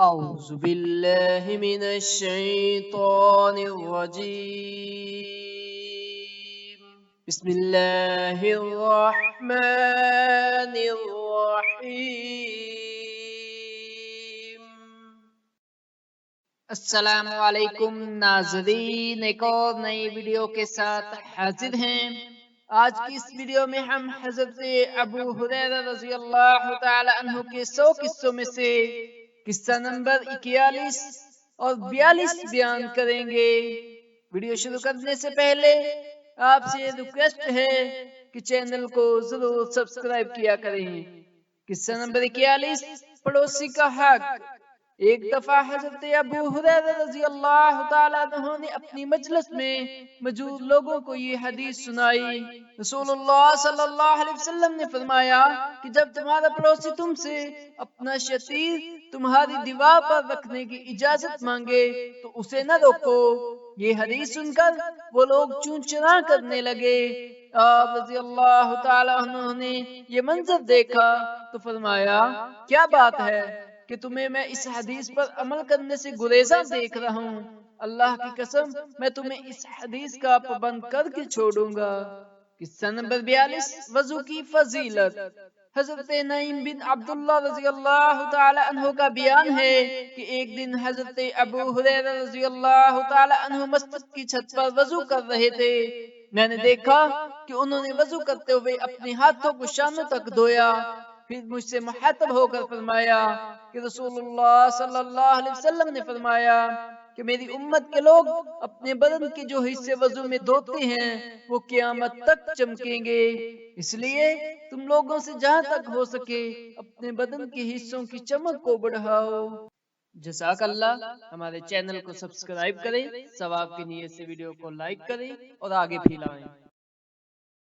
أعوذ بالله من الشيطان الرجيم بسم الله الرحمن الرحیم۔ السلام علیکم ناظرین، ایک اور نئی ویڈیو کے ساتھ حاضر ہیں۔ آج کی اس ویڈیو میں ہم حضرت ابو ہریرہ رضی اللہ تعالی عنہ کے 100 قصوں میں سے قصہ نمبر 41 اور 42 بیان کریں گے۔ ویڈیو شروع کرنے سے پہلے آپ سے ریکویسٹ ہے کہ چینل کو ضرور سبسکرائب کیا کریں۔ قصہ نمبر 41، پڑوسی کا حق۔ ایک دفعہ حضرت ابو ہریرہ رضی اللہ تعالی عنہ نے اپنی مجلس میں موجود لوگوں کو یہ حدیث سنائی۔ رسول اللہ صلی اللہ علیہ وسلم نے فرمایا کہ جب تمہارا پڑوسی تم سے اپنا شتیر تمہاری دیوار پر رکھنے کی اجازت مانگے تو اسے نہ روکو۔ یہ حدیث سن کر وہ لوگ چون چرا کرنے لگے۔ آپ رضی اللہ تعالی عنہ نے یہ منظر دیکھا تو فرمایا، کیا بات ہے کہ تمہیں میں اس حدیث پر عمل کرنے سے گریزاں دیکھ رہا ہوں۔ اللہ کی قسم میں تمہیں اس حدیث کا پابند کر کے چھوڑوں گا۔ قصہ نمبر 42، وضو کی فضیلت۔ حضرت نعیم بن عبداللہ رضی اللہ تعالی عنہ کا بیان ہے کہ ایک دن حضرت ابو ہریرہ رضی اللہ تعالی عنہ مسجد کی چھت پر وضو کر رہے تھے۔ میں نے دیکھا کہ انہوں نے وضو کرتے ہوئے اپنے ہاتھوں کو شانوں تک دھویا، پھر مجھ سے مخاطب ہو کر فرمایا کہ رسول اللہ صلی اللہ علیہ وسلم نے فرمایا کہ میری امت کے لوگ اپنے بدن کے جو حصے وضو میں دھوتے ہیں وہ قیامت تک چمکیں گے، اس لیے تم لوگوں سے جہاں تک ہو سکے اپنے بدن کے حصوں کی چمک کو بڑھاؤ۔ جزاک اللہ۔ ہمارے چینل کو سبسکرائب کریں، ثواب کی نیت سے ویڈیو کو لائک کریں اور آگے پھیلائیں۔